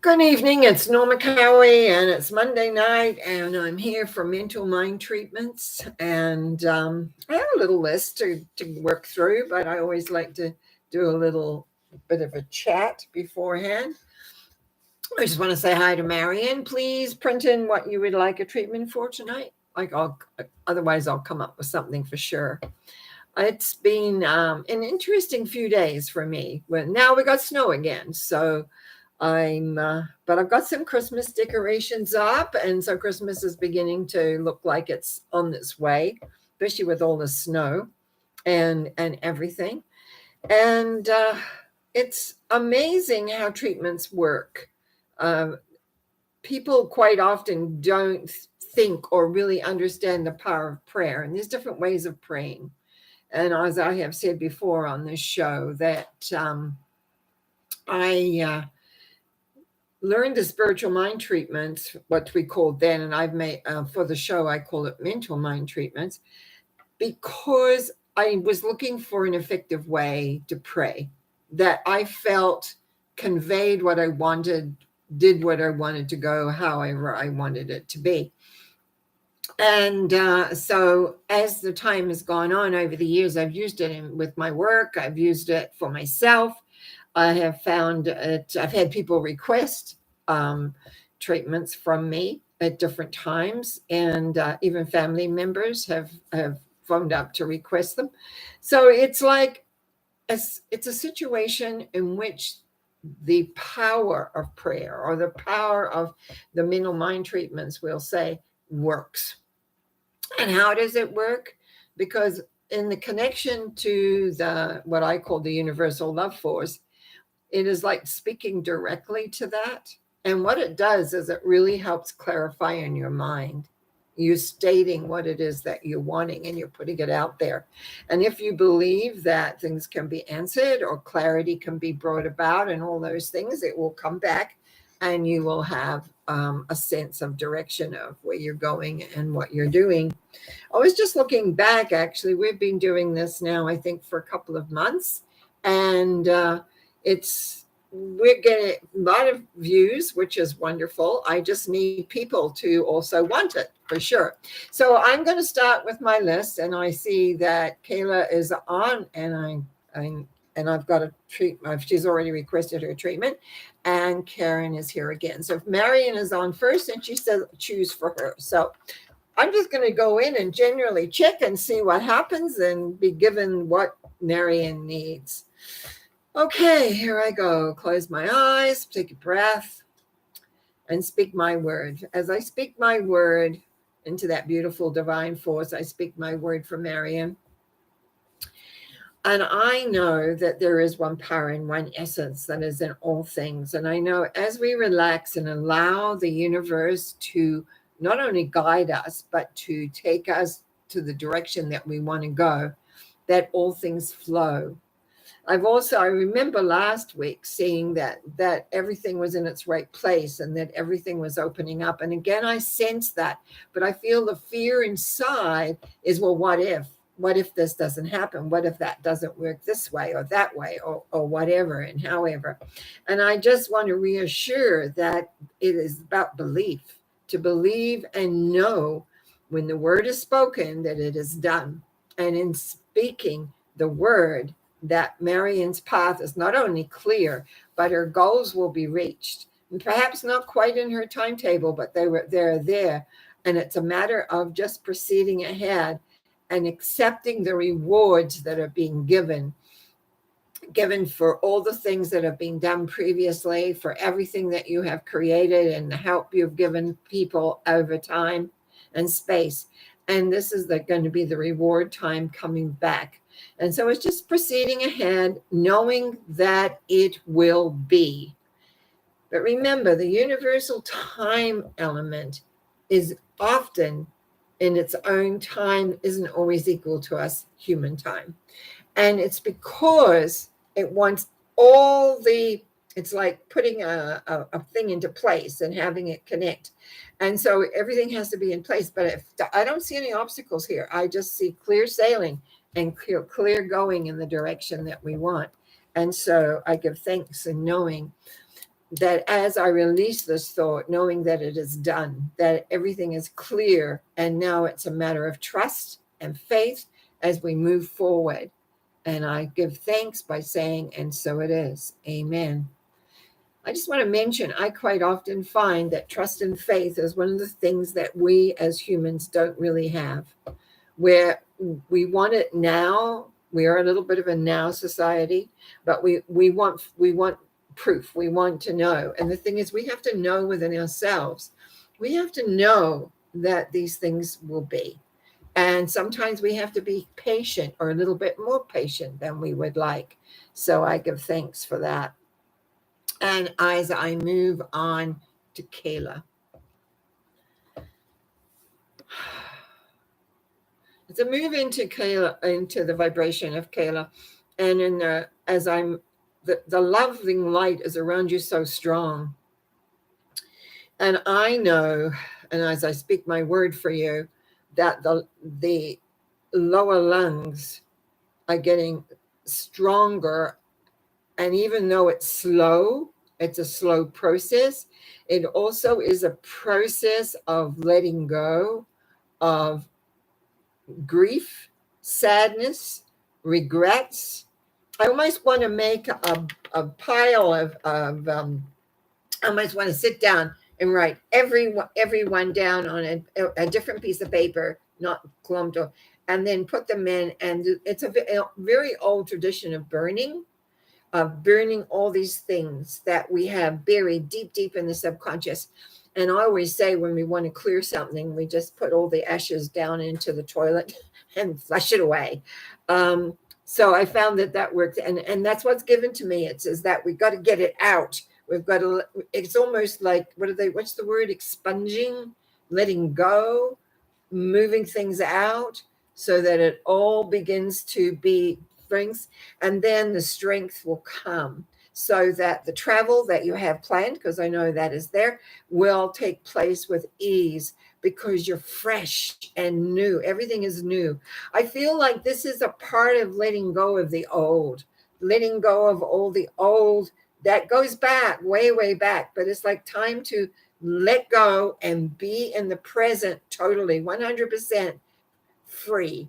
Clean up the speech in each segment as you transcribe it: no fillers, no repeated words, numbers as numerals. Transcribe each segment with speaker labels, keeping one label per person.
Speaker 1: Good evening, it's Norma Cowie, and it's Monday night, and I'm here for mental mind treatments. And I have a little list to work through, but I always like to do a little bit of a chat beforehand. I just want to say hi to Marion. Please print in what you would like a treatment for tonight. Otherwise, I'll come up with something for sure. It's been an interesting few days for me. Well, now we got snow again, so but I've got some Christmas decorations up, and so Christmas is beginning to look like it's on its way, especially with all the snow and everything. And it's amazing how treatments work. Uh, People quite often don't think or really understand the power of prayer, and there's different ways of praying. And as I have said before on this show, that I learned the spiritual mind treatments, what we called then, and I've made for the show, I call it mental mind treatments, because I was looking for an effective way to pray that I felt conveyed what I wanted, did what I wanted to go, however I wanted it to be. And so as the time has gone on over the years, I've used it with my work. I've used it for myself. I have found it, I've had people request treatments from me at different times, and even family members have phoned up to request them. So it's like it's a situation in which the power of prayer, or the power of the mental mind treatments, we'll say, works. And how does it work? Because in the connection to the what I call the universal love force, it is like speaking directly to that. And what it does is it really helps clarify in your mind. You're stating what it is that you're wanting, and you're putting it out there. And if you believe that things can be answered or clarity can be brought about and all those things, it will come back, and you will have a sense of direction of where you're going and what you're doing. I was just looking back, actually. We've been doing this now, I think, for a couple of months. And we're getting a lot of views, which is wonderful. I just need people to also want it, for sure. So I'm going to start with my list, and I see that Kayla is on, and I've got a treatment. She's already requested her treatment, and Karen is here again. So if Marion is on first, and she said choose for her. So I'm just going to go in and generally check and see what happens and be given what Marion needs. Okay, here I go. Close my eyes, take a breath, and speak my word. As I speak my word into that beautiful divine force, I speak my word for Marion. And I know that there is one power and one essence that is in all things. And I know as we relax and allow the universe to not only guide us, but to take us to the direction that we want to go, that all things flow. I remember last week seeing that everything was in its right place and that everything was opening up. And again, I sense that, but I feel the fear inside is, well, what if? What if this doesn't happen? What if that doesn't work this way or that way, or whatever and however? And I just want to reassure that it is about belief, to believe and know when the word is spoken that it is done. And in speaking the word, that Marion's path is not only clear, but her goals will be reached. And perhaps not quite in her timetable, but they're there. And it's a matter of just proceeding ahead and accepting the rewards that are being given for all the things that have been done previously, for everything that you have created and the help you've given people over time and space. And this is going to be the reward time coming back. And so it's just proceeding ahead, knowing that it will be. But remember, the universal time element is often in its own time, isn't always equal to us human time. And it's because it wants it's like putting a thing into place and having it connect. And so everything has to be in place. But if I don't see any obstacles here, I just see clear sailing and clear going in the direction that we want. And so I give thanks in knowing that as I release this thought, knowing that it is done, that everything is clear, and now it's a matter of trust and faith as we move forward. And I give thanks by saying, and so it is. Amen. I just want to mention, I quite often find that trust and faith is one of the things that we as humans don't really have, where we want it now. We are a little bit of a now society, but we want proof. We want to know. And the thing is, we have to know within ourselves. We have to know that these things will be. And sometimes we have to be patient, or a little bit more patient than we would like. So I give thanks for that. And as I move on to Kayla. As I move into Kayla, into the vibration of Kayla, and as I'm, the loving light is around you so strong. And I know, and as I speak my word for you, that the lower lungs are getting stronger. And even though it's slow, it's a slow process. It also is a process of letting go of grief, sadness, regrets. I almost want to make a pile of I almost want to sit down and write everyone down on a different piece of paper, not clumped up, and then put them in. And it's a very old tradition of burning all these things that we have buried deep, deep in the subconscious. And I always say, when we want to clear something, we just put all the ashes down into the toilet and flush it away. So I found that works. And that's what's given to me. It says that we've got to get it out. We've got to, it's almost like, what's the word? Expunging, letting go, moving things out so that it all begins to be strength, and then the strength will come so that the travel that you have planned, because I know that is there, will take place with ease because you're fresh and new. Everything is new. I feel like this is a part of letting go of the old, letting go of all the old that goes back, way, way back. But it's like time to let go and be in the present, totally 100% free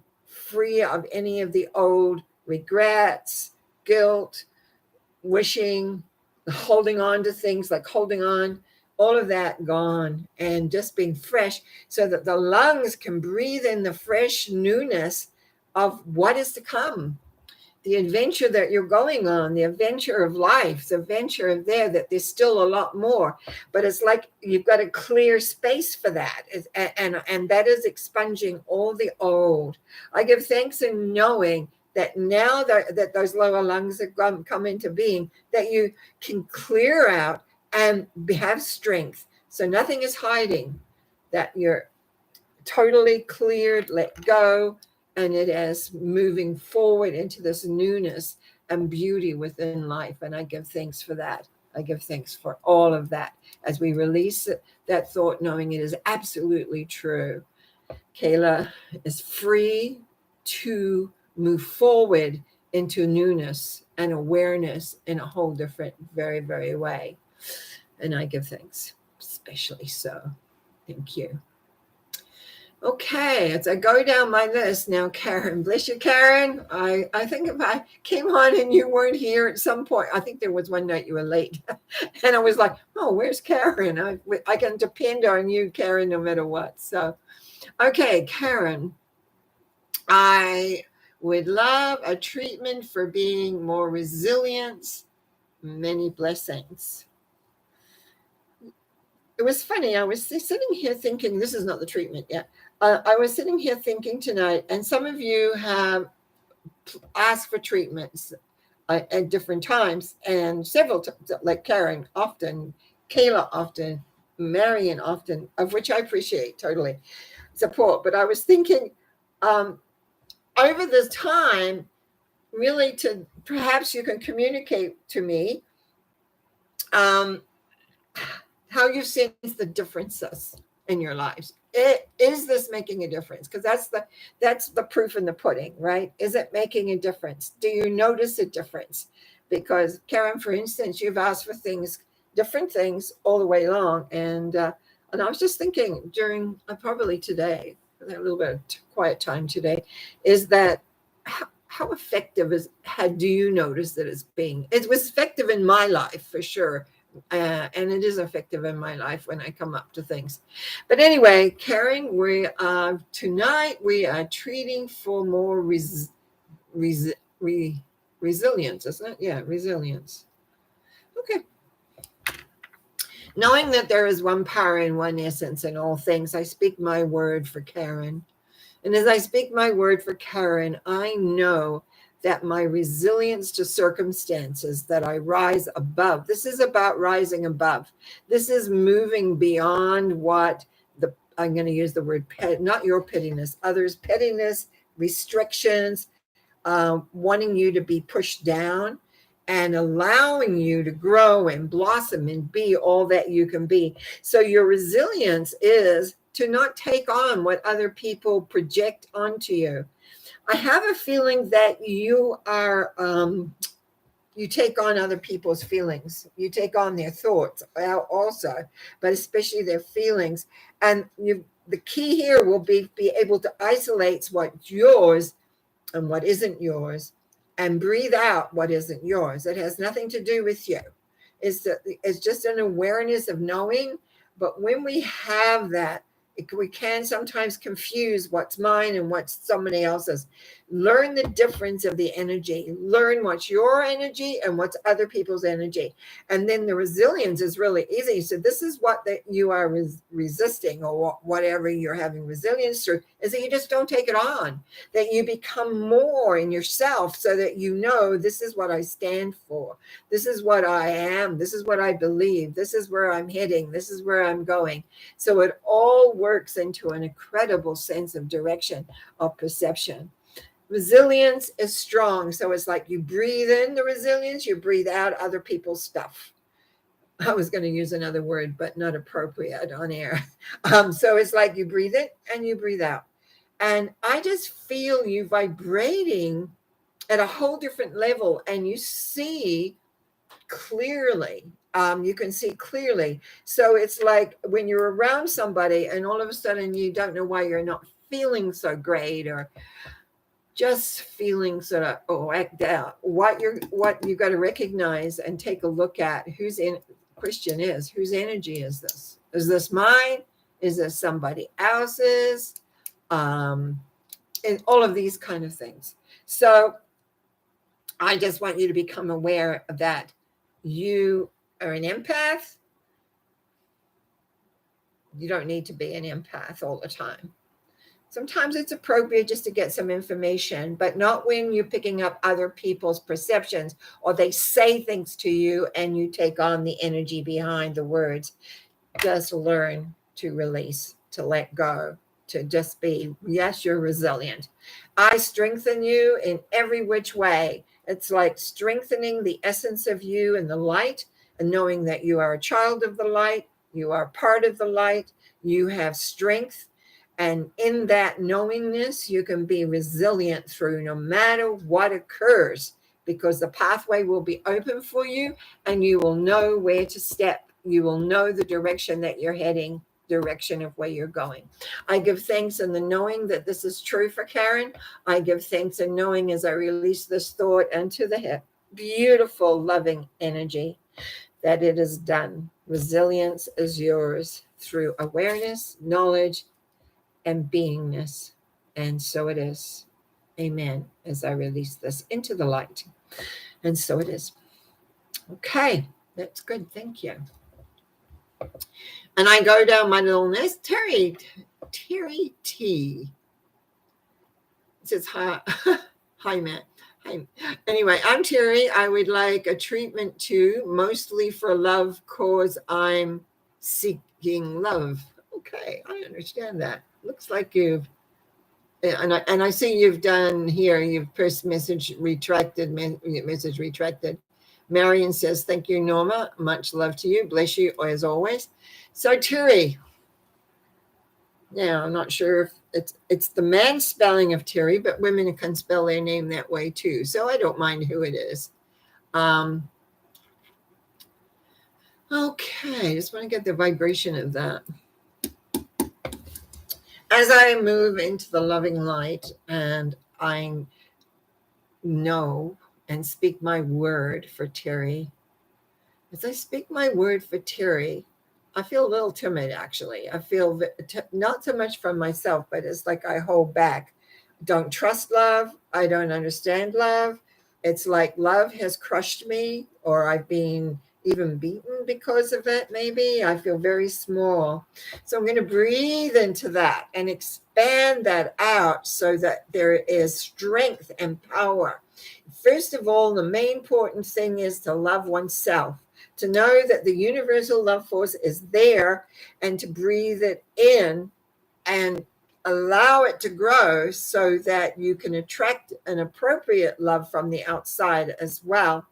Speaker 1: of any of the old regrets, guilt, wishing, holding on to things, like holding on, all of that gone, and just being fresh so that the lungs can breathe in the fresh newness of what is to come. The adventure that you're going on, the adventure of life, the adventure of that there's still a lot more, but it's like you've got a clear space for that. And that is expunging all the old. I give thanks in knowing that now that those lower lungs have come into being, that you can clear out and have strength. So nothing is hiding, that you're totally cleared, let go, and it is moving forward into this newness and beauty within life. And I give thanks for that. I give thanks for all of that as we release that thought, knowing it is absolutely true. Kayla is free to move forward into newness and awareness in a whole different, very, very way. And I give thanks, especially so. Thank you. Okay, as I go down my list now, Karen, bless you, Karen. I think if I came on and you weren't here at some point, I think there was one night you were late. And I was like, oh, where's Karen? I can depend on you, Karen, no matter what. So, okay, Karen, I would love a treatment for being more resilient. Many blessings. It was funny. I was sitting here thinking, this is not the treatment yet. I was sitting here thinking tonight, and some of you have asked for treatments at different times, and several times, like Karen often, Kayla often, Marion often, of which I appreciate totally support. But I was thinking over this time, really, to perhaps you can communicate to me how you sense the differences in your lives. Is this making a difference? Because that's the proof in the pudding, right? Is it making a difference? Do you notice a difference? Because Karen, for instance, you've asked for things different things all the way along. And I was just thinking during probably today, a little bit of quiet time today, is that how effective do you notice that it was effective in my life for sure. And it is effective in my life when I come up to things. But anyway, Karen, tonight we are treating for more res, resilience, isn't it? Yeah, resilience. Okay. Knowing that there is one power and one essence in all things, I speak my word for Karen. And as I speak my word for Karen, I know that my resilience to circumstances, that I rise above. This is about rising above. This is moving beyond I'm going to use the word not your pettiness, others' pettiness, restrictions, wanting you to be pushed down, and allowing you to grow and blossom and be all that you can be. So your resilience is to not take on what other people project onto you. I have a feeling that you take on other people's feelings. You take on their thoughts also, but especially their feelings. And the key here will be able to isolate what's yours and what isn't yours, and breathe out what isn't yours. It has nothing to do with you. It's just an awareness of knowing. But when we have that, we can sometimes confuse what's mine and what's somebody else's. Learn the difference of the energy. Learn what's your energy and what's other people's energy. And then the resilience is really easy. So this is what that you are resisting, or whatever you're having resilience through, is that you just don't take it on, that you become more in yourself, so that you know, this is what I stand for. This is what I am. This is what I believe. This is where I'm heading. This is where I'm going. So it all works into an incredible sense of direction, of perception. Resilience is strong. So it's like you breathe in the resilience, you breathe out other people's stuff. I was going to use another word, but not appropriate on air. So it's like you breathe in and you breathe out. And I just feel you vibrating at a whole different level, and you see clearly. You can see clearly. So it's like when you're around somebody and all of a sudden you don't know why you're not feeling so great, or just feeling sort of whacked out. What you got to recognize and take a look at whose whose energy is this? Is this mine? Is this somebody else's? And all of these kind of things. So I just want you to become aware of that. You are an empath. You don't need to be an empath all the time. Sometimes it's appropriate just to get some information, but not when you're picking up other people's perceptions, or they say things to you and you take on the energy behind the words. Just learn to release, to let go, to just be. Yes, you're resilient. I strengthen you in every which way. It's like strengthening the essence of you in the light, and knowing that you are a child of the light. You are part of the light. You have strength. And in that knowingness, you can be resilient through no matter what occurs, because the pathway will be open for you, and you will know where to step. You will know the direction that you're heading, direction of where you're going. I give thanks in the knowing that this is true for Karen. I give thanks in knowing, as I release this thought into the beautiful, loving energy, that it is done. Resilience is yours through awareness, knowledge, and beingness. And so it is. Amen. As I release this into the light. And so it is. Okay. That's good. Thank you. And I go down my little list. Terry T. It says, hi, hi, Matt. Hi. Anyway, I'm Terry. I would like a treatment too, mostly for love, cause I'm seeking love. Okay, I understand that. Looks like you've, and I see you've done here, you've first message retracted. Marion says, thank you, Norma. Much love to you. Bless you as always. So Terry, now I'm not sure if it's the man spelling of Terry, but women can spell their name that way too. So I don't mind who it is. Okay, just want to get the vibration of that. As I move into the loving light and I know and speak my word for Terry, as I speak my word for Terry, I feel a little timid actually. I feel not so much from myself, but it's like I hold back. Don't trust love. I don't understand love. It's like love has crushed me, or I've been even beaten because of it, maybe. I feel very small. So I'm going to breathe into that and expand that out so that there is strength and power. First of all, the main important thing is to love oneself, to know that the universal love force is there, and to breathe it in and allow it to grow so that you can attract an appropriate love from the outside as well.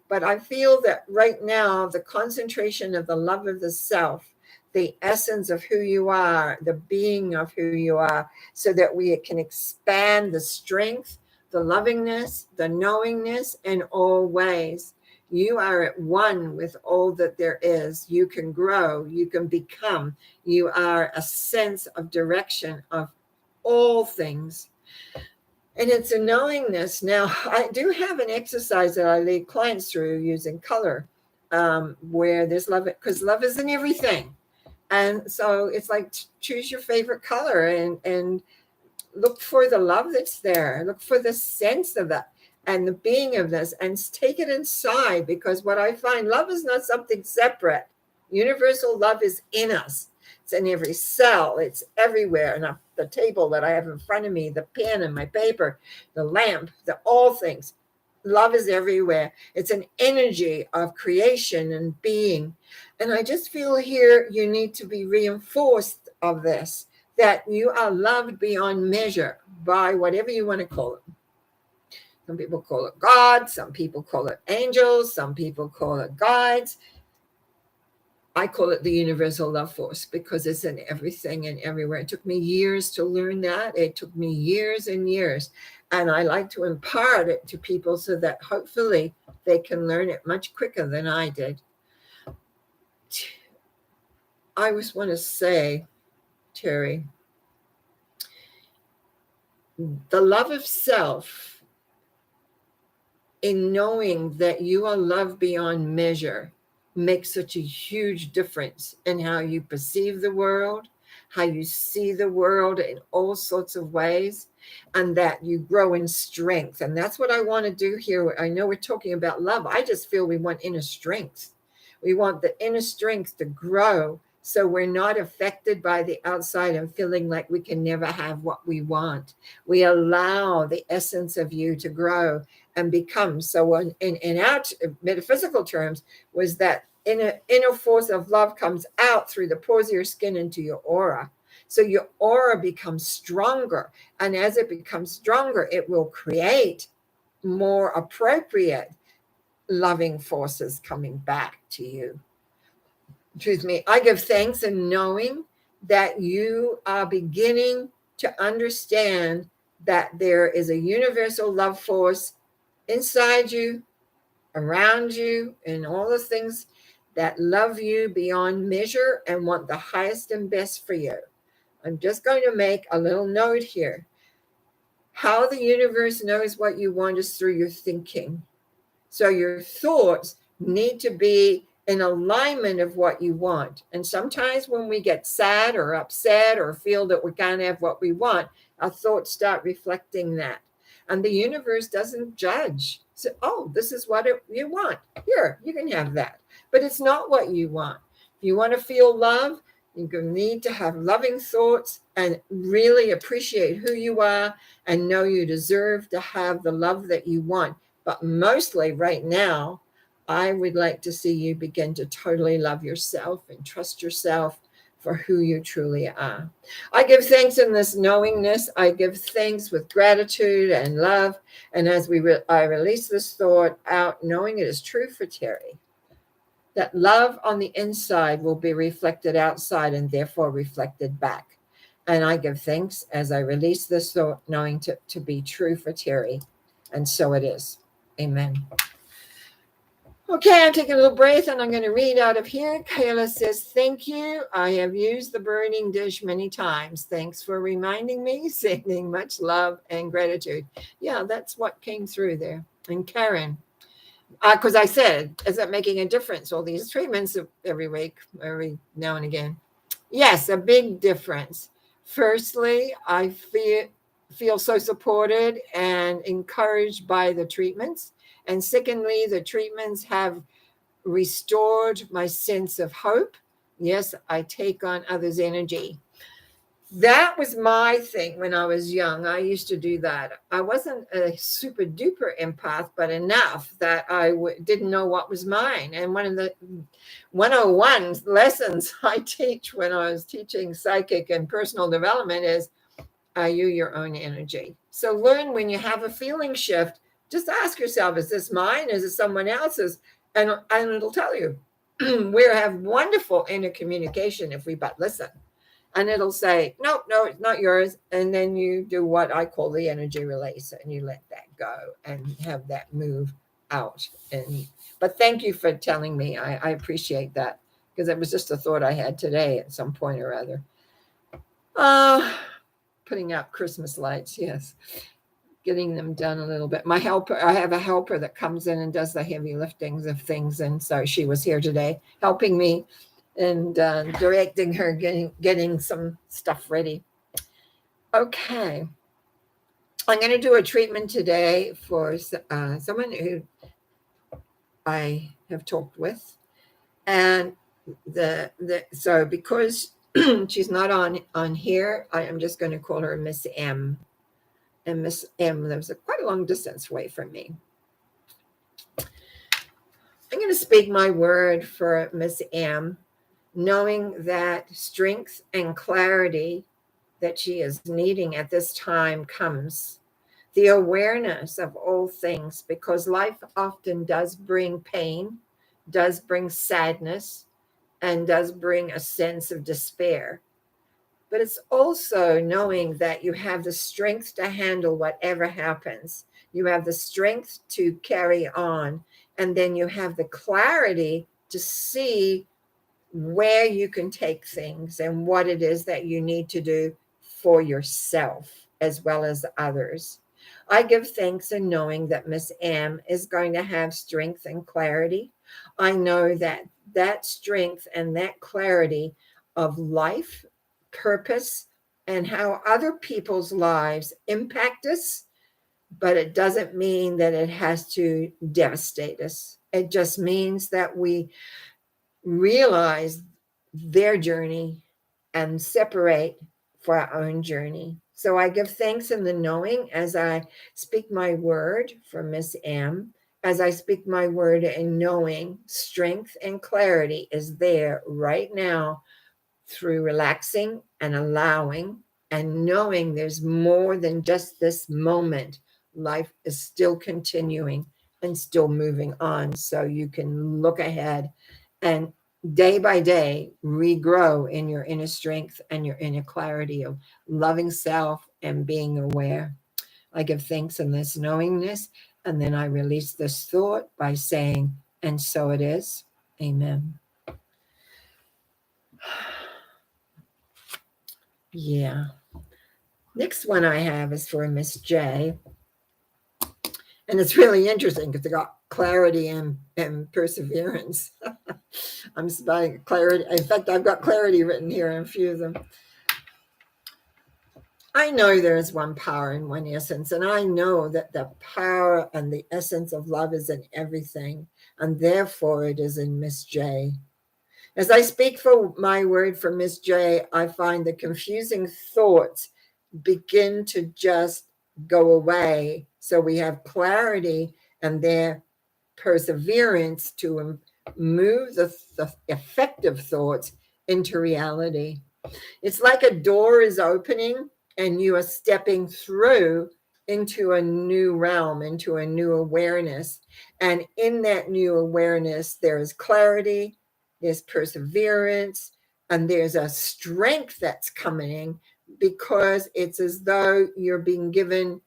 Speaker 1: But I feel that right now, the concentration of the love of the self, the essence of who you are, the being of who you are, so that we can expand the strength, the lovingness, the knowingness in all ways. You are at one with all that there is. You can grow, you can become, you are a sense of direction of all things. And it's a knowingness. Now, I do have an exercise that I lead clients through using color, where there's love, because love is in everything. And so it's like choose your favorite color and look for the love that's there. Look for the sense of that and the being of this, and take it inside, because what I find, love is not something separate. Universal love is in us. It's in every cell. It's everywhere. And the table that I have in front of me, the pen and my paper, the lamp, all things. Love is everywhere. It's an energy of creation and being. And I just feel here you need to be reinforced of this, that you are loved beyond measure by whatever you want to call it. Some people call it God, some people call it angels, some people call it guides. I call it the universal love force because it's in everything and everywhere. It took me years to learn that. It took me years and years. And I like to impart it to people so that hopefully they can learn it much quicker than I did. I just want to say, Terry, the love of self, in knowing that you are loved beyond measure, makes such a huge difference in how you perceive the world, how you see the world in all sorts of ways, and that you grow in strength. And that's what I want to do here. I know we're talking about love. I just feel we want inner strength. We want the inner strength to grow so we're not affected by the outside and feeling like we can never have what we want. We allow the essence of you to grow and become. So in our metaphysical terms, was that inner force of love comes out through the pores of your skin into your aura. So your aura becomes stronger. And as it becomes stronger, it will create more appropriate loving forces coming back to you. Excuse me. I give thanks in knowing that you are beginning to understand that there is a universal love force inside you, around you, and all the things that love you beyond measure and want the highest and best for you. I'm just going to make a little note here. How the universe knows what you want is through your thinking. So your thoughts need to be in alignment of what you want. And sometimes when we get sad or upset or feel that we can't have what we want, our thoughts start reflecting that. And the universe doesn't judge. So, oh, this is what you want. Here, you can have that. But it's not what you want. If you want to feel love, you need to have loving thoughts and really appreciate who you are and know you deserve to have the love that you want. But mostly right now, I would like to see you begin to totally love yourself and trust yourself for who you truly are. I give thanks in this knowingness. I give thanks with gratitude and love. And as I release this thought out, knowing it is true for Terry, that love on the inside will be reflected outside and therefore reflected back. And I give thanks as I release this thought, knowing to be true for Terry. And so it is. Amen. Okay, I'm taking a little breath and I'm going to read out of here. Kayla says, thank you. I have used the burning dish many times. Thanks for reminding me. Sending much love and gratitude. Yeah, that's what came through there. And Karen, because I said, is that making a difference? All these treatments every week, every now and again. Yes, a big difference. Firstly, I feel so supported and encouraged by the treatments. And secondly, the treatments have restored my sense of hope. Yes, I take on others' energy. That was my thing when I was young. I used to do that. I wasn't a super duper empath, but enough that I didn't know what was mine. And one of the 101 lessons I teach when I was teaching psychic and personal development is, are you your own energy? So learn when you have a feeling shift, just ask yourself, is this mine? Is it someone else's? And it'll tell you. We have wonderful intercommunication if we but listen. And it'll say, no, it's not yours. And then you do what I call the energy release, and you let that go and have that move out. But thank you for telling me. I appreciate that, because it was just a thought I had today at some point or other. Putting out Christmas lights, yes. Getting them done a little bit. I have a helper that comes in and does the heavy liftings of things. And so she was here today helping me and directing her, getting some stuff ready. Okay. I'm going to do a treatment today for someone who I have talked with. And so because she's not on here, I am just going to call her Miss M. And Miss M lives quite a long distance away from me. I'm going to speak my word for Miss M, knowing that strength and clarity that she is needing at this time comes. The awareness of all things, because life often does bring pain, does bring sadness, and does bring a sense of despair. But it's also knowing that you have the strength to handle whatever happens. You have the strength to carry on. And then you have the clarity to see where you can take things and what it is that you need to do for yourself as well as others. I give thanks in knowing that Miss M is going to have strength and clarity. I know that strength and that clarity of life, purpose, and how other people's lives impact us, but it doesn't mean that it has to devastate us. It just means that we realize their journey and separate for our own journey. So I give thanks in the knowing as I speak my word for Miss M, as I speak my word in knowing strength and clarity is there right now through relaxing and allowing and knowing there's more than just this moment. Life is still continuing and still moving on. So you can look ahead and day by day regrow in your inner strength and your inner clarity of loving self and being aware. I give thanks in this knowingness, and then I release this thought by saying, and so it is. Amen. Yeah. Next one I have is for Miss J. And it's really interesting because I got clarity and perseverance. I'm spelling clarity. In fact, I've got clarity written here in a few of them. I know there is one power and one essence, and I know that the power and the essence of love is in everything, and therefore it is in Miss J. As I speak for my word for Miss J, I find the confusing thoughts begin to just go away. So we have clarity and their perseverance to move the effective thoughts into reality. It's like a door is opening and you are stepping through into a new realm, into a new awareness. And in that new awareness, there is clarity, there's perseverance, and there's a strength that's coming because it's as though you're being given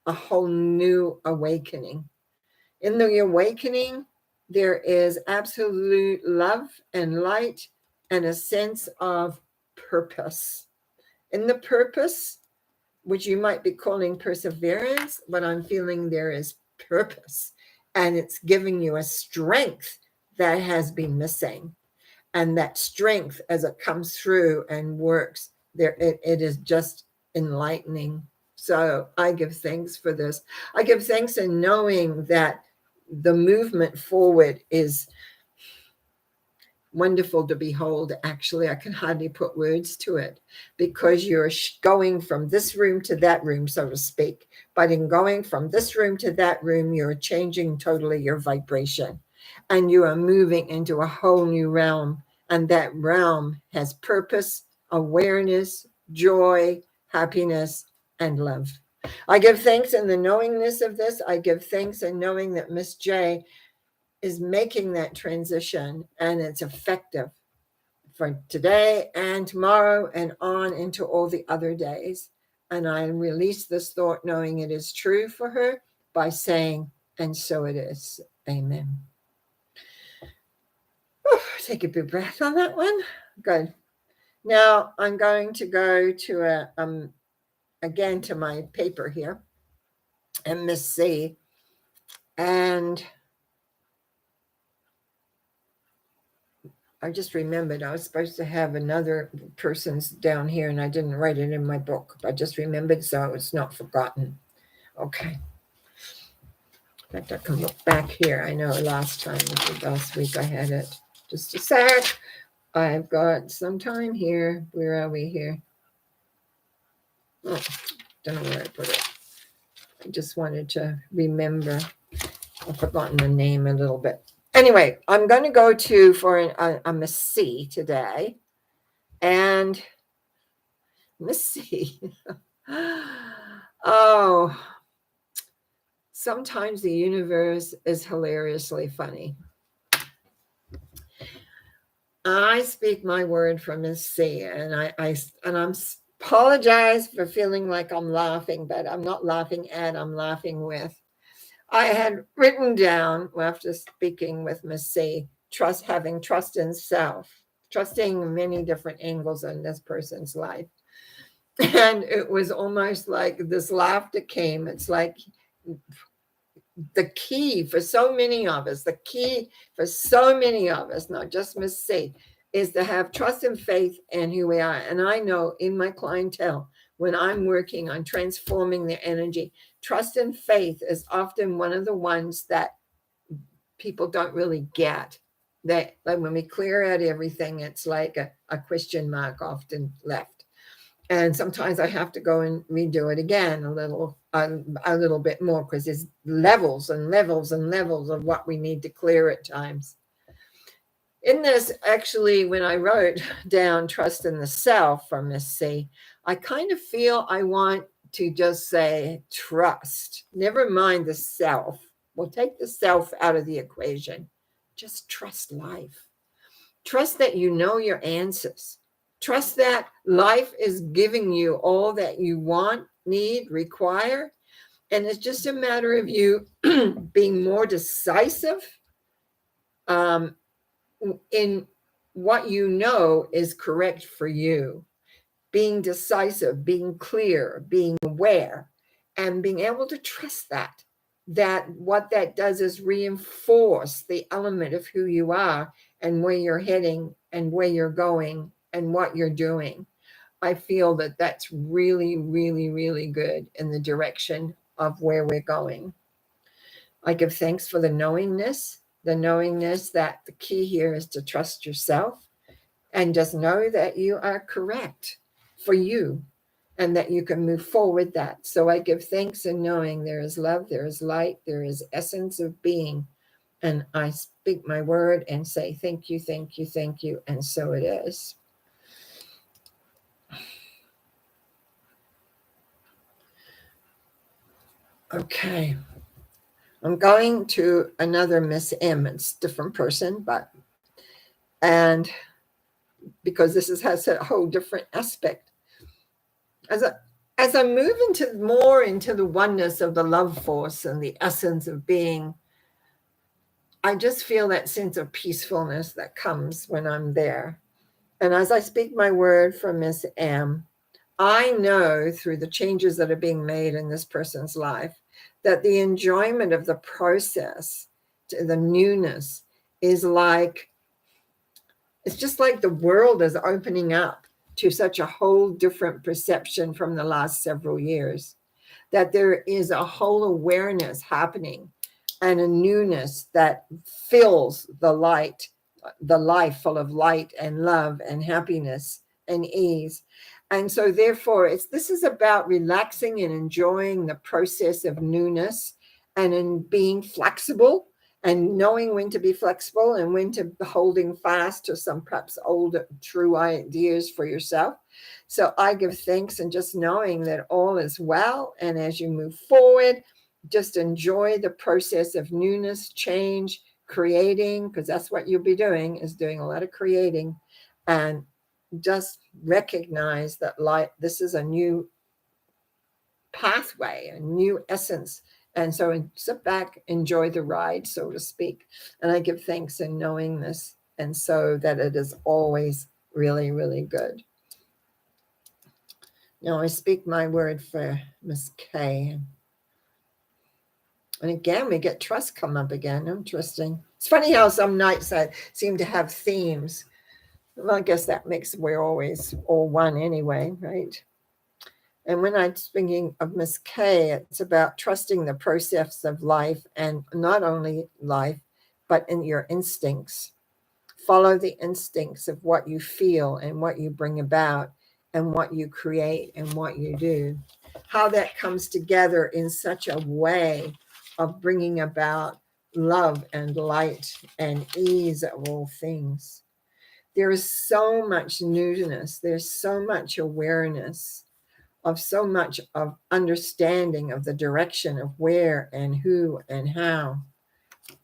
Speaker 1: a whole new awakening. In the awakening, there is absolute love and light and a sense of purpose. In the purpose, which you might be calling perseverance, but I'm feeling there is purpose, and it's giving you a strength that has been missing. And that strength, as it comes through and works, it is just enlightening. So I give thanks for this. I give thanks in knowing that the movement forward is wonderful to behold. Actually, I can hardly put words to it, because you're going from this room to that room, so to speak. But in going from this room to that room, you're changing totally your vibration, and you are moving into a whole new realm. And that realm has purpose, awareness, joy, happiness, and love. I give thanks in the knowingness of this. I give thanks in knowing that Miss J is making that transition, and it's effective for today and tomorrow and on into all the other days. And I release this thought knowing it is true for her by saying, and so it is. Amen. Take a big breath on that one. Good. Now I'm going to go to again to my paper here and Miss C. And I just remembered I was supposed to have another person's down here, and I didn't write it in my book. I just remembered, so it's not forgotten. Okay. In fact, I can look back here. I know last week I had it. Just a sec. I've got some time here. Where are we here? Oh, don't know where I put it. I just wanted to remember. I've forgotten the name a little bit. Anyway, I'm going to go for a Miss C today. And Miss C. Oh, sometimes the universe is hilariously funny. I speak my word for Miss C, and I'm apologize for feeling like I'm laughing, but I'm not laughing at, I'm laughing with. I had written down after speaking with Miss C, having trust in self, trusting many different angles in this person's life. And it was almost like this laughter came. It's like the key for so many of us, not just Miss C, is to have trust and faith in who we are. And I know in my clientele, when I'm working on transforming their energy, trust and faith is often one of the ones that people don't really get. That, like, when we clear out everything, it's like a question mark often left. And sometimes I have to go and redo it again a little bit more, because there's levels and levels and levels of what we need to clear at times. In this, actually, when I wrote down trust in the self from Miss C, I kind of feel I want to just say trust. Never mind the self. We'll take the self out of the equation. Just trust life. Trust that you know your answers. Trust that life is giving you all that you want, need, require. And it's just a matter of you being more decisive in what you know is correct for you. Being decisive, being clear, being aware, and being able to trust that what that does is reinforce the element of who you are and where you're heading and where you're going and what you're doing. I feel that that's really, really, really good in the direction of where we're going. I give thanks for the knowingness that the key here is to trust yourself and just know that you are correct for you and that you can move forward that. So I give thanks in knowing there is love, there is light, there is essence of being. And I speak my word and say, thank you, thank you, thank you. And so it is. Okay. I'm going to another Miss M. It's a different person, and because this has a whole different aspect. As I move more into the oneness of the love force and the essence of being, I just feel that sense of peacefulness that comes when I'm there. And as I speak my word for Miss M, I know through the changes that are being made in this person's life that the enjoyment of the process, the newness, is like, it's just like the world is opening up to such a whole different perception from the last several years, that there is a whole awareness happening and a newness that fills the life full of light and love and happiness and ease. And so therefore this is about relaxing and enjoying the process of newness, and in being flexible and knowing when to be flexible and when to be holding fast to some perhaps old true ideas for yourself. So I give thanks, and just knowing that all is well. And as you move forward, just enjoy the process of newness, change, creating, because that's what you'll be doing, is doing a lot of creating. And just recognize that this is a new pathway, a new essence. And so sit back, enjoy the ride, so to speak. And I give thanks in knowing this, and so that it is always really, really good. Now I speak my word for Miss K. And again, we get trust come up again. Interesting. It's funny how some nights I seem to have themes. Well, I guess that makes we're always all one anyway, right? And when I'm speaking of Miss K, it's about trusting the process of life, and not only life, but in your instincts. Follow the instincts of what you feel and what you bring about and what you create and what you do. How that comes together in such a way of bringing about love and light and ease of all things. There is so much newness. There's so much awareness of so much of understanding of the direction of where and who and how.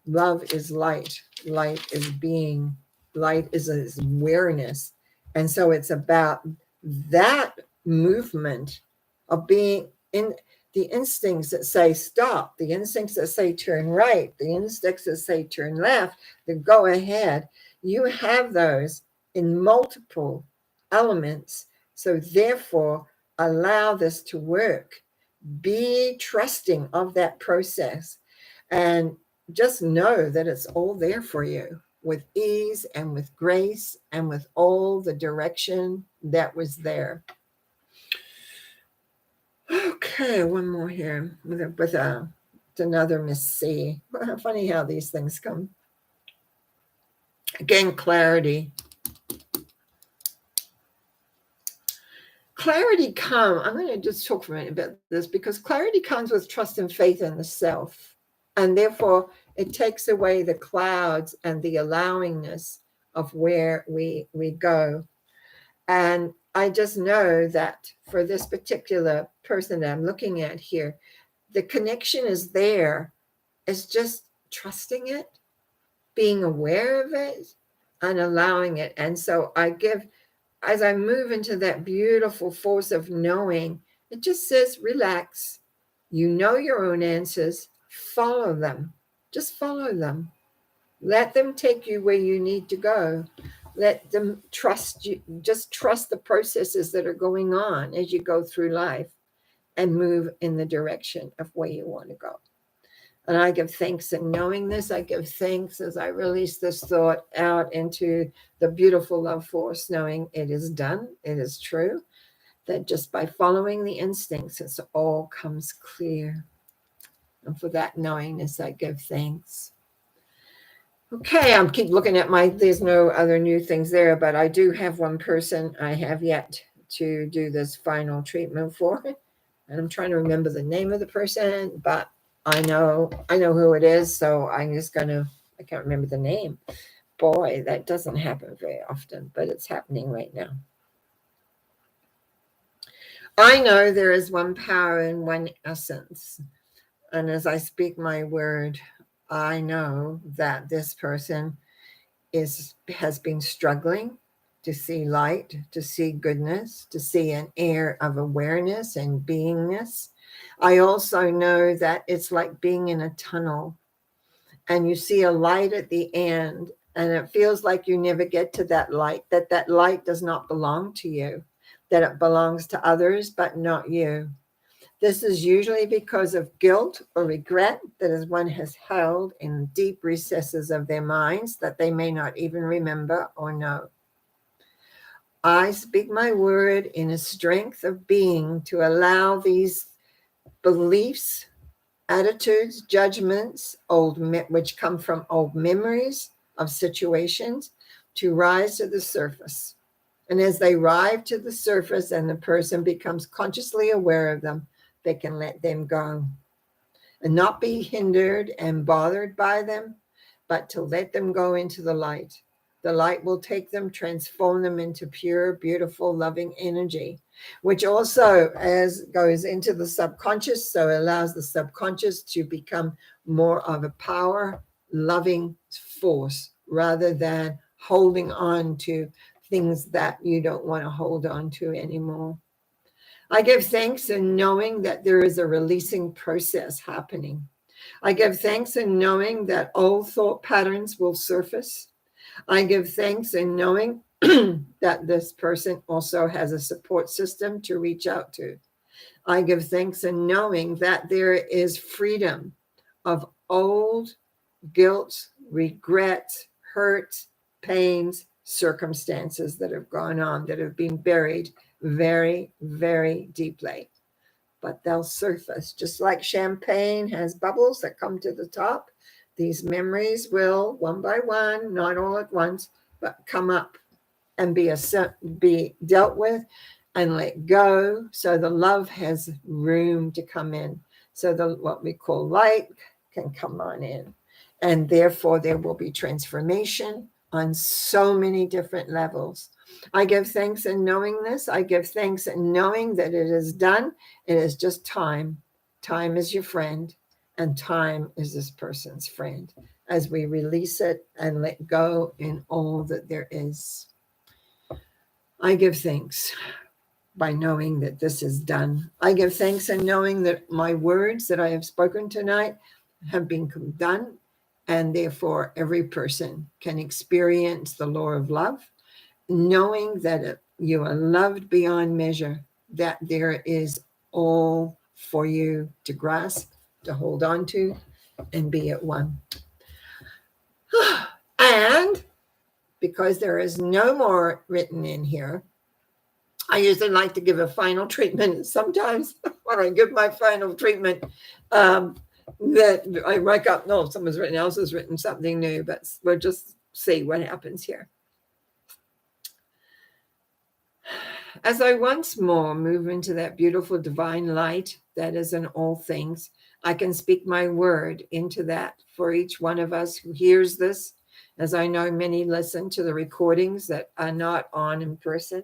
Speaker 1: Love is light. Light is being. Light is awareness. And so it's about that movement of being in the instincts that say stop, the instincts that say turn right, the instincts that say turn left, the go ahead. You have those in multiple elements. So therefore, allow this to work. Be trusting of that process, and just know that it's all there for you with ease and with grace and with all the direction that was there. Okay, one more here with another Miss C. Funny how these things come. Again, clarity. Clarity I'm going to just talk for a minute about this, because clarity comes with trust and faith in the self. And therefore, it takes away the clouds and the allowingness of where we go. And I just know that for this particular person that I'm looking at here, the connection is there. It's just trusting it, being aware of it, and allowing it. And so as I move into that beautiful force of knowing, it just says, relax. You know your own answers. Follow them. Just follow them. Let them take you where you need to go. Let them trust you. Just trust the processes that are going on as you go through life, and move in the direction of where you want to go. And I give thanks in knowing this. I give thanks as I release this thought out into the beautiful love force, knowing it is done, it is true, that just by following the instincts, it all comes clear. And for that knowingness, I give thanks. Okay, I'm keep looking at there's no other new things there, but I do have one person I have yet to do this final treatment for. And I'm trying to remember the name of the person, but I know who it is, so I can't remember the name. Boy, that doesn't happen very often, but it's happening right now. I know there is one power and one essence. And as I speak my word, I know that this person has been struggling to see light, to see goodness, to see an air of awareness and beingness. I also know that it's like being in a tunnel, and you see a light at the end, and it feels like you never get to that light, that light does not belong to you, that it belongs to others, but not you. This is usually because of guilt or regret that is one has held in deep recesses of their minds that they may not even remember or know. I speak my word in a strength of being to allow these beliefs, attitudes, judgments, which come from old memories of situations, to rise to the surface. And as they rise to the surface and the person becomes consciously aware of them, they can let them go and not be hindered and bothered by them, but to let them go into the light. The light will take them, transform them into pure, beautiful, loving energy, which also as goes into the subconscious, so it allows the subconscious to become more of a power, loving force rather than holding on to things that you don't want to hold on to anymore. I give thanks in knowing that there is a releasing process happening. I give thanks in knowing that old thought patterns will surface. I give thanks in knowing that this person also has a support system to reach out to. I give thanks in knowing that there is freedom of old guilt, regret, hurt, pains, circumstances that have gone on, that have been buried very, very deeply. But they'll surface just like champagne has bubbles that come to the top. These memories will, one by one, not all at once, but come up and be dealt with and let go. So the love has room to come in. So the what we call light can come on in. And therefore there will be transformation on so many different levels. I give thanks in knowing this. I give thanks in knowing that it is done. It is just time. Time is your friend, and time is this person's friend as we release it and let go in all that there is. I give thanks by knowing that this is done. I give thanks in knowing that my words that I have spoken tonight have been done, and therefore every person can experience the law of love, knowing that you are loved beyond measure, that there is all for you to grasp, to hold on to, and be at one. And because there is no more written in here, I usually like to give a final treatment. Sometimes when I give my final treatment, that I wake up, no, someone else has written something new, but we'll just see what happens here. As I once more move into that beautiful divine light that is in all things, I can speak my word into that for each one of us who hears this, as I know many listen to the recordings that are not on in person,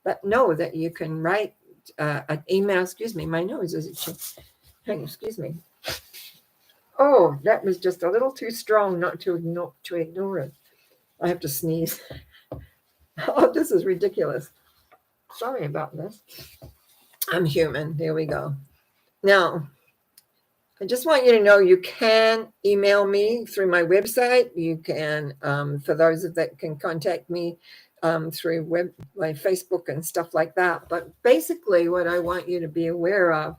Speaker 1: but know that you can write an email. Excuse me, my nose is itching. Excuse me. Oh, that was just a little too strong not to ignore it. I have to sneeze. Oh, this is ridiculous. Sorry about this. I'm human. There we go. Now, I just want you to know you can email me through my website. You can, for those that can contact me through my Facebook and stuff like that. But basically, what I want you to be aware of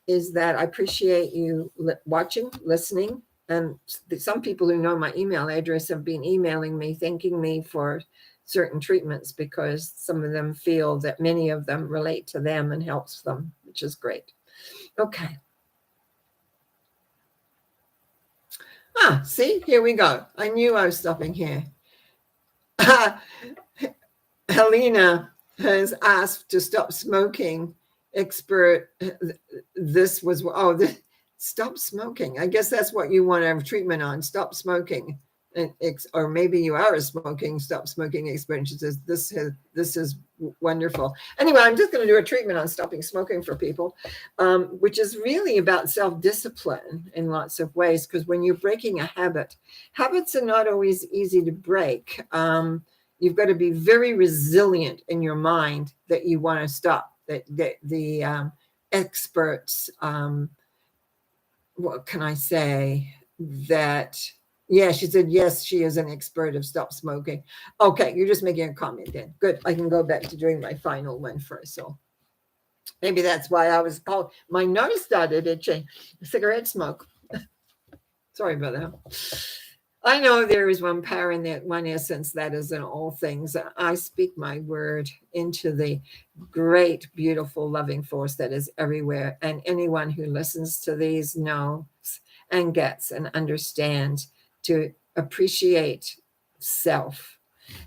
Speaker 1: is that I appreciate you watching, listening. And some people who know my email address have been emailing me, thanking me for certain treatments because some of them feel that many of them relate to them and helps them, which is great. Okay. See, here we go. I knew I was stopping here. Helena has asked to stop smoking. Expert, this was, stop smoking. I guess that's what you want to have treatment on. Stop smoking. Or maybe you are a stop smoking expert. She says, this is wonderful. Anyway, I'm just going to do a treatment on stopping smoking for people, which is really about self-discipline in lots of ways, because when you're breaking a habit, habits are not always easy to break. You've got to be very resilient in your mind that you want to stop, that the experts, what can I say? that, yeah, she said, yes, she is an expert of stop smoking. Okay, you're just making a comment then. Good. I can go back to doing my final one first. So maybe that's why I was called, my nose started itching. Cigarette smoke. Sorry about that. I know there is one power in that one essence that is in all things. I speak my word into the great, beautiful, loving force that is everywhere. And anyone who listens to these knows and gets and understands to appreciate self.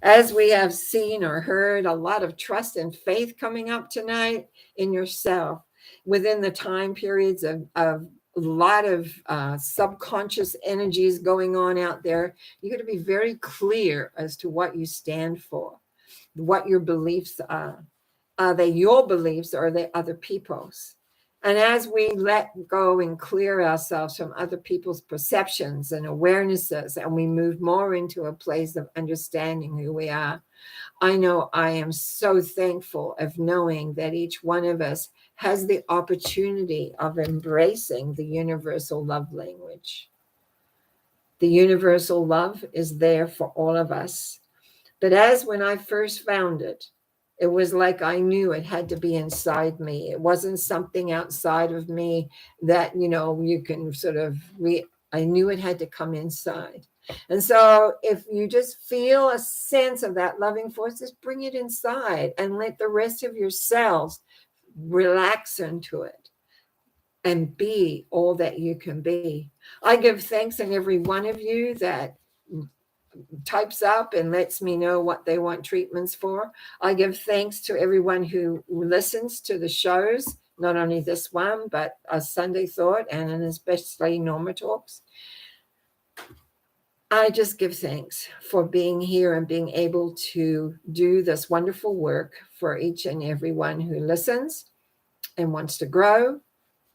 Speaker 1: As we have seen or heard, a lot of trust and faith coming up tonight in yourself within the time periods of a lot of subconscious energies going on out there. You got to be very clear as to what you stand for, what your beliefs are. Are they your beliefs or are they other people's? And as we let go and clear ourselves from other people's perceptions and awarenesses, and we move more into a place of understanding who we are, I know I am so thankful of knowing that each one of us has the opportunity of embracing the universal love language. The universal love is there for all of us. But as when I first found it, it was like I knew it had to be inside me. It wasn't something outside of me that, you can sort of I knew it had to come inside. And so if you just feel a sense of that loving force, just bring it inside and let the rest of yourselves relax into it and be all that you can be. I give thanks in every one of you that types up and lets me know what they want treatments for. I give thanks to everyone who listens to the shows, not only this one, but a Sunday Thought and especially Norma Talks. I just give thanks for being here and being able to do this wonderful work for each and everyone who listens and wants to grow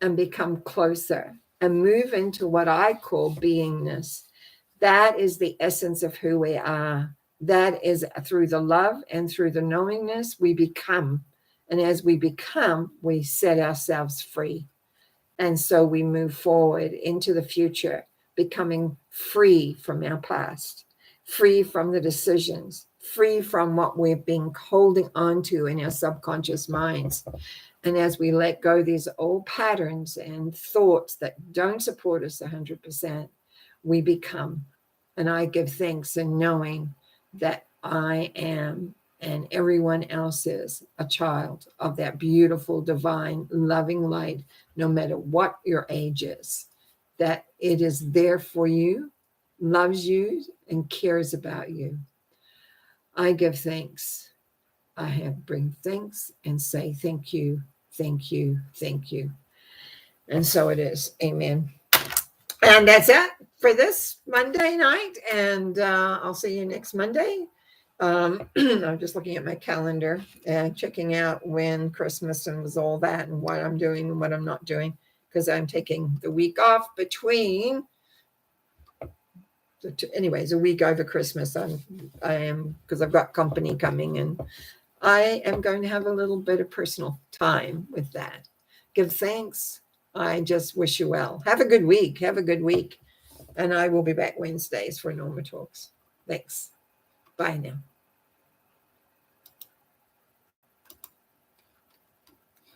Speaker 1: and become closer and move into what I call beingness. That is the essence of who we are. That is through the love and through the knowingness we become. And as we become, we set ourselves free. And so we move forward into the future, becoming free from our past, free from the decisions, free from what we've been holding on to in our subconscious minds. And as we let go these old patterns and thoughts that don't support us 100%, we become. And I give thanks in knowing that I am and everyone else is a child of that beautiful, divine, loving light, no matter what your age is, that it is there for you, loves you, and cares about you. I give thanks. Bring thanks and say thank you, thank you, thank you. And so it is. Amen. And that's it for this Monday night. And I'll see you next Monday. I'm just looking at my calendar and checking out when Christmas and was all that and what I'm doing and what I'm not doing, because I'm taking the week off between. Anyways, a week over Christmas. I am, because I've got company coming, and I am going to have a little bit of personal time with that. Give thanks. I just wish you well. Have a good week. Have a good week. And I will be back Wednesdays for Norma Talks. Thanks. Bye now.